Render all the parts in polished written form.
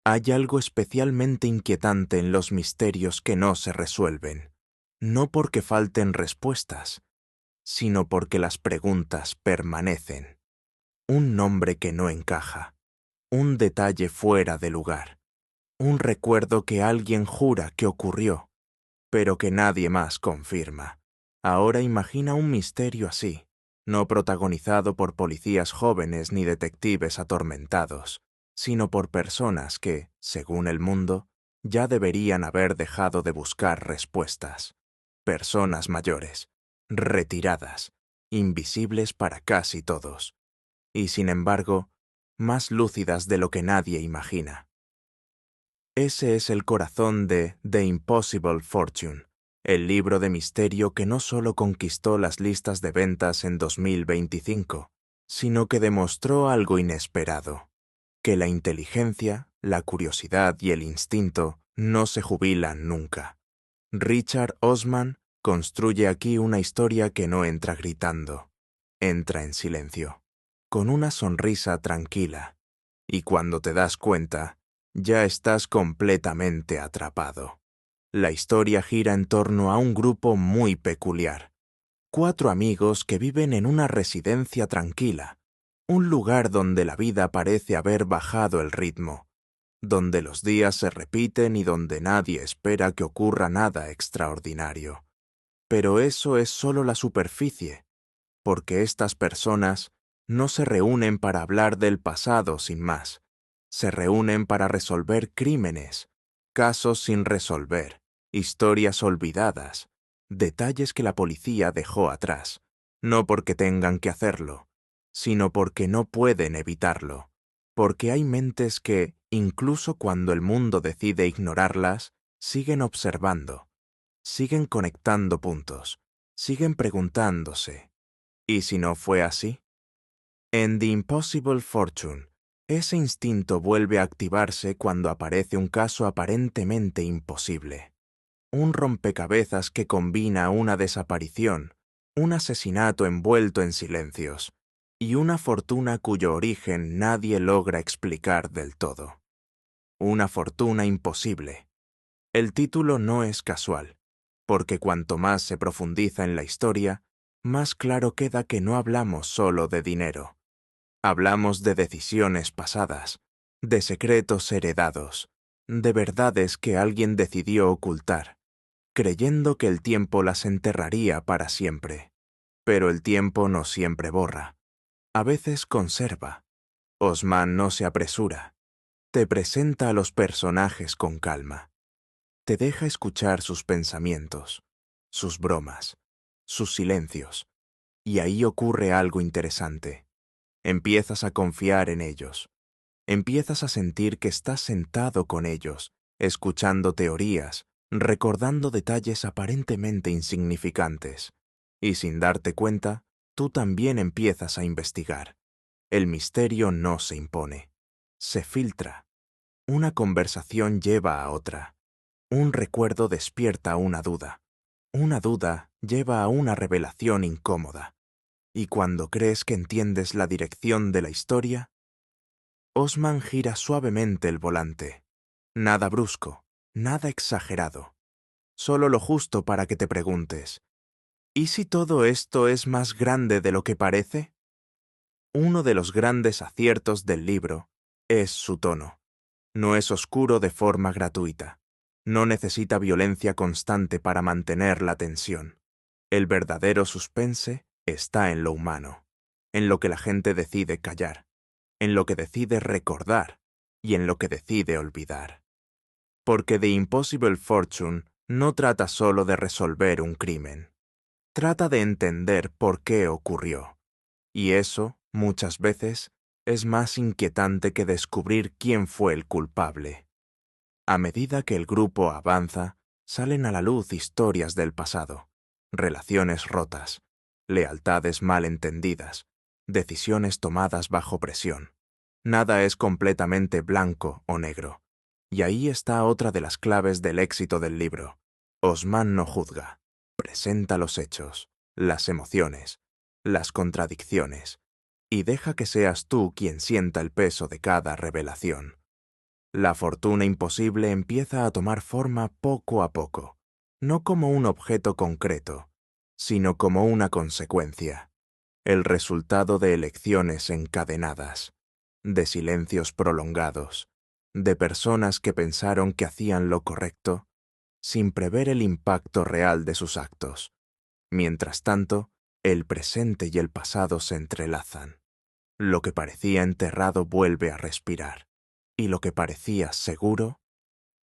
Hay algo especialmente inquietante en los misterios que no se resuelven, no porque falten respuestas, sino porque las preguntas permanecen. Un nombre que no encaja, un detalle fuera de lugar, un recuerdo que alguien jura que ocurrió, pero que nadie más confirma. Ahora imagina un misterio así, no protagonizado por policías jóvenes ni detectives atormentados, sino por personas que, según el mundo, ya deberían haber dejado de buscar respuestas. Personas mayores, retiradas, invisibles para casi todos, y sin embargo, más lúcidas de lo que nadie imagina. Ese es el corazón de The Impossible Fortune, el libro de misterio que no solo conquistó las listas de ventas en 2025, sino que demostró algo inesperado, que la inteligencia, la curiosidad y el instinto no se jubilan nunca. Richard Osman construye aquí una historia que no entra gritando, entra en silencio, con una sonrisa tranquila, y cuando te das cuenta, ya estás completamente atrapado. La historia gira en torno a un grupo muy peculiar. 4 amigos que viven en una residencia tranquila, un lugar donde la vida parece haber bajado el ritmo, donde los días se repiten y donde nadie espera que ocurra nada extraordinario. Pero eso es solo la superficie, porque estas personas no se reúnen para hablar del pasado sin más. Se reúnen para resolver crímenes, casos sin resolver, historias olvidadas, detalles que la policía dejó atrás, no porque tengan que hacerlo, sino porque no pueden evitarlo, porque hay mentes que, incluso cuando el mundo decide ignorarlas, siguen observando, siguen conectando puntos, siguen preguntándose, ¿y si no fue así? En The Impossible Fortune, ese instinto vuelve a activarse cuando aparece un caso aparentemente imposible. Un rompecabezas que combina una desaparición, un asesinato envuelto en silencios, y una fortuna cuyo origen nadie logra explicar del todo. Una fortuna imposible. El título no es casual, porque cuanto más se profundiza en la historia, más claro queda que no hablamos solo de dinero. Hablamos de decisiones pasadas, de secretos heredados, de verdades que alguien decidió ocultar, creyendo que el tiempo las enterraría para siempre. Pero el tiempo no siempre borra. A veces conserva. Osman no se apresura. Te presenta a los personajes con calma. Te deja escuchar sus pensamientos, sus bromas, sus silencios. Y ahí ocurre algo interesante. Empiezas a confiar en ellos. Empiezas a sentir que estás sentado con ellos, escuchando teorías, recordando detalles aparentemente insignificantes. Y sin darte cuenta, tú también empiezas a investigar. El misterio no se impone. Se filtra. Una conversación lleva a otra. Un recuerdo despierta una duda. Una duda lleva a una revelación incómoda. Y cuando crees que entiendes la dirección de la historia, Osman gira suavemente el volante. Nada brusco, nada exagerado. Solo lo justo para que te preguntes, ¿y si todo esto es más grande de lo que parece? Uno de los grandes aciertos del libro es su tono. No es oscuro de forma gratuita. No necesita violencia constante para mantener la tensión. El verdadero suspense está en lo humano, en lo que la gente decide callar, en lo que decide recordar y en lo que decide olvidar. Porque The Impossible Fortune no trata solo de resolver un crimen. Trata de entender por qué ocurrió. Y eso, muchas veces, es más inquietante que descubrir quién fue el culpable. A medida que el grupo avanza, salen a la luz historias del pasado, relaciones rotas, lealtades mal entendidas, decisiones tomadas bajo presión. Nada es completamente blanco o negro. Y ahí está otra de las claves del éxito del libro. Osman no juzga, presenta los hechos, las emociones, las contradicciones, y deja que seas tú quien sienta el peso de cada revelación. La fortuna imposible empieza a tomar forma poco a poco, no como un objeto concreto, sino como una consecuencia, el resultado de elecciones encadenadas, de silencios prolongados, de personas que pensaron que hacían lo correcto sin prever el impacto real de sus actos. Mientras tanto, el presente y el pasado se entrelazan. Lo que parecía enterrado vuelve a respirar, y lo que parecía seguro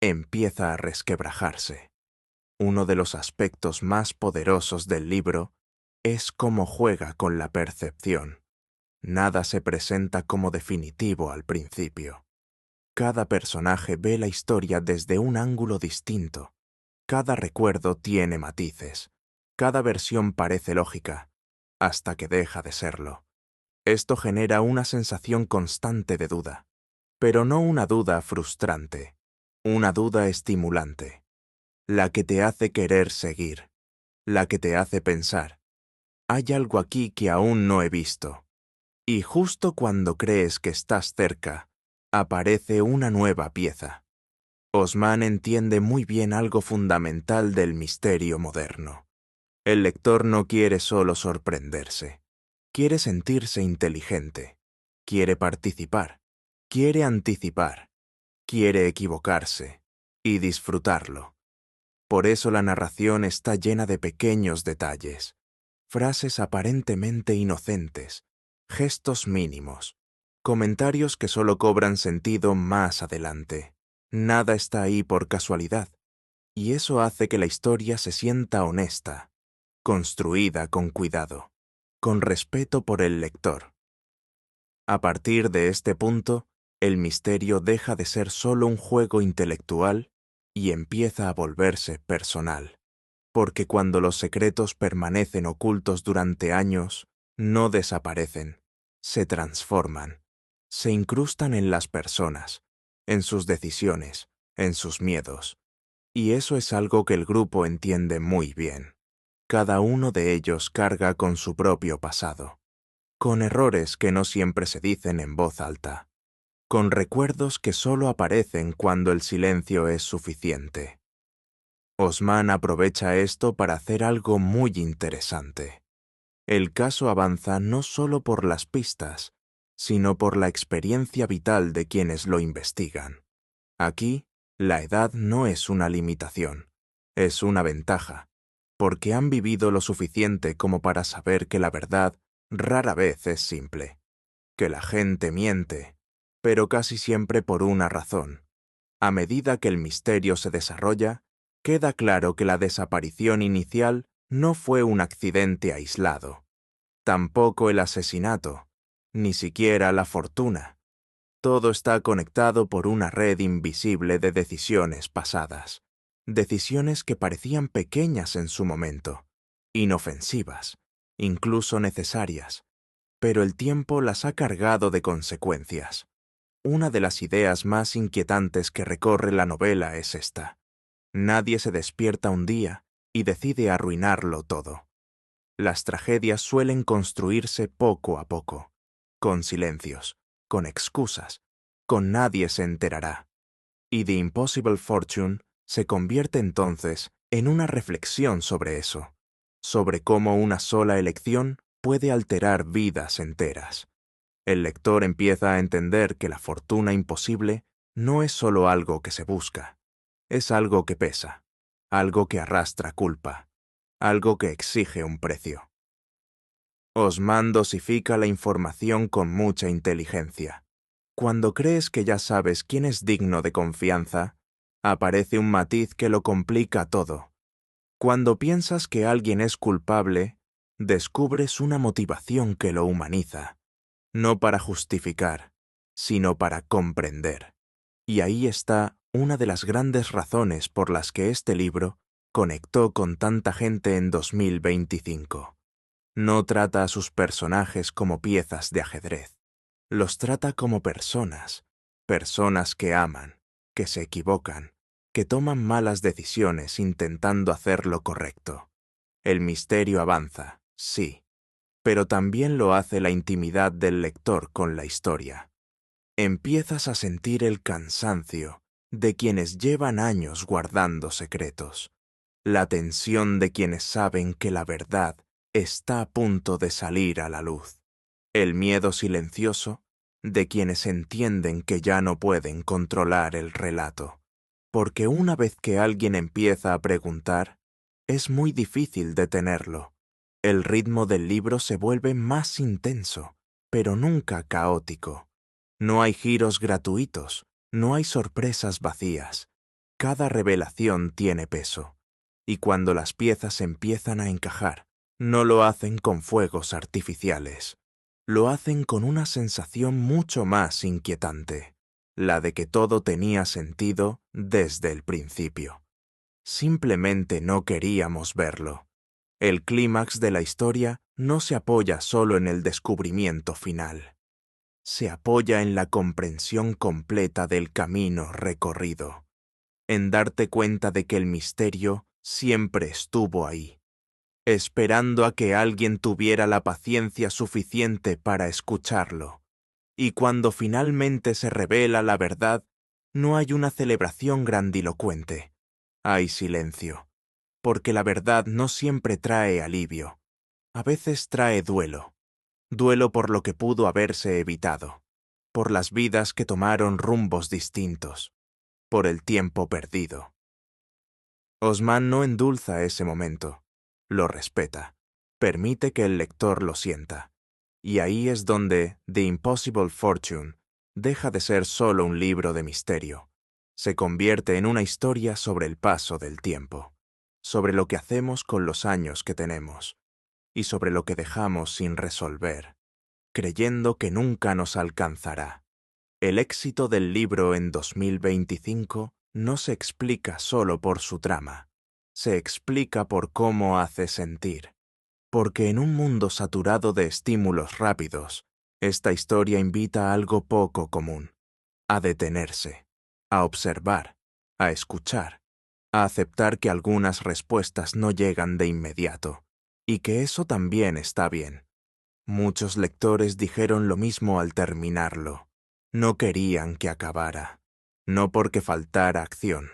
empieza a resquebrajarse. Uno de los aspectos más poderosos del libro es cómo juega con la percepción. Nada se presenta como definitivo al principio. Cada personaje ve la historia desde un ángulo distinto. Cada recuerdo tiene matices. Cada versión parece lógica, hasta que deja de serlo. Esto genera una sensación constante de duda, pero no una duda frustrante, una duda estimulante, la que te hace querer seguir, la que te hace pensar, hay algo aquí que aún no he visto. Y justo cuando crees que estás cerca, aparece una nueva pieza. Osman entiende muy bien algo fundamental del misterio moderno. El lector no quiere solo sorprenderse, quiere sentirse inteligente, quiere participar, quiere anticipar, quiere equivocarse y disfrutarlo. Por eso la narración está llena de pequeños detalles, frases aparentemente inocentes, gestos mínimos, comentarios que solo cobran sentido más adelante. Nada está ahí por casualidad, y eso hace que la historia se sienta honesta, construida con cuidado, con respeto por el lector. A partir de este punto, el misterio deja de ser solo un juego intelectual y empieza a volverse personal. Porque cuando los secretos permanecen ocultos durante años, no desaparecen, se transforman, se incrustan en las personas, en sus decisiones, en sus miedos. Y eso es algo que el grupo entiende muy bien. Cada uno de ellos carga con su propio pasado, con errores que no siempre se dicen en voz alta, con recuerdos que solo aparecen cuando el silencio es suficiente. Osman aprovecha esto para hacer algo muy interesante. El caso avanza no solo por las pistas, sino por la experiencia vital de quienes lo investigan. Aquí, la edad no es una limitación, es una ventaja, porque han vivido lo suficiente como para saber que la verdad rara vez es simple, que la gente miente, pero casi siempre por una razón. A medida que el misterio se desarrolla, queda claro que la desaparición inicial no fue un accidente aislado, tampoco el asesinato, ni siquiera la fortuna. Todo está conectado por una red invisible de decisiones pasadas, decisiones que parecían pequeñas en su momento, inofensivas, incluso necesarias, pero el tiempo las ha cargado de consecuencias. Una de las ideas más inquietantes que recorre la novela es esta. Nadie se despierta un día y decide arruinarlo todo. Las tragedias suelen construirse poco a poco, con silencios, con excusas, con nadie se enterará. Y The Impossible Fortune se convierte entonces en una reflexión sobre eso, sobre cómo una sola elección puede alterar vidas enteras. El lector empieza a entender que la fortuna imposible no es solo algo que se busca, es algo que pesa, algo que arrastra culpa, algo que exige un precio. Osman dosifica la información con mucha inteligencia. Cuando crees que ya sabes quién es digno de confianza, aparece un matiz que lo complica todo. Cuando piensas que alguien es culpable, descubres una motivación que lo humaniza, no para justificar, sino para comprender. Y ahí está una de las grandes razones por las que este libro conectó con tanta gente en 2025. No trata a sus personajes como piezas de ajedrez. Los trata como personas, personas que aman, que se equivocan, que toman malas decisiones intentando hacer lo correcto. El misterio avanza, sí, pero también lo hace la intimidad del lector con la historia. Empiezas a sentir el cansancio de quienes llevan años guardando secretos, la tensión de quienes saben que la verdad está a punto de salir a la luz, el miedo silencioso de quienes entienden que ya no pueden controlar el relato, porque una vez que alguien empieza a preguntar, es muy difícil detenerlo. El ritmo del libro se vuelve más intenso, pero nunca caótico. No hay giros gratuitos, no hay sorpresas vacías. Cada revelación tiene peso. Y cuando las piezas empiezan a encajar, no lo hacen con fuegos artificiales. Lo hacen con una sensación mucho más inquietante, la de que todo tenía sentido desde el principio. Simplemente no queríamos verlo. El clímax de la historia no se apoya solo en el descubrimiento final. Se apoya en la comprensión completa del camino recorrido, en darte cuenta de que el misterio siempre estuvo ahí, esperando a que alguien tuviera la paciencia suficiente para escucharlo. Y cuando finalmente se revela la verdad, no hay una celebración grandilocuente. Hay silencio, porque la verdad no siempre trae alivio. A veces trae duelo. Duelo por lo que pudo haberse evitado, por las vidas que tomaron rumbos distintos, por el tiempo perdido. Osman no endulza ese momento, lo respeta, permite que el lector lo sienta. Y ahí es donde The Impossible Fortune deja de ser solo un libro de misterio. Se convierte en una historia sobre el paso del tiempo, sobre lo que hacemos con los años que tenemos, y sobre lo que dejamos sin resolver, creyendo que nunca nos alcanzará. El éxito del libro en 2025 no se explica solo por su trama, se explica por cómo hace sentir. Porque en un mundo saturado de estímulos rápidos, esta historia invita a algo poco común, a detenerse, a observar, a escuchar, a aceptar que algunas respuestas no llegan de inmediato, y que eso también está bien. Muchos lectores dijeron lo mismo al terminarlo. No querían que acabara, no porque faltara acción,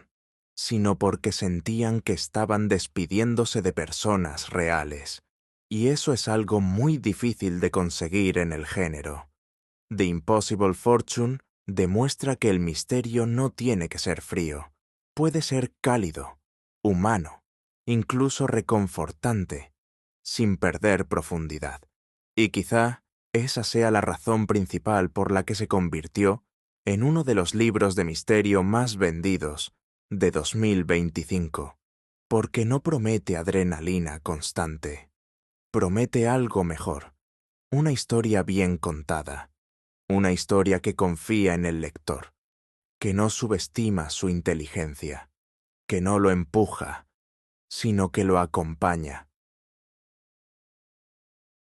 sino porque sentían que estaban despidiéndose de personas reales. Y eso es algo muy difícil de conseguir en el género. The Impossible Fortune demuestra que el misterio no tiene que ser frío. Puede ser cálido, humano, incluso reconfortante, sin perder profundidad. Y quizá esa sea la razón principal por la que se convirtió en uno de los libros de misterio más vendidos de 2025, porque no promete adrenalina constante. Promete algo mejor, una historia bien contada, una historia que confía en el lector, que no subestima su inteligencia, que no lo empuja, sino que lo acompaña,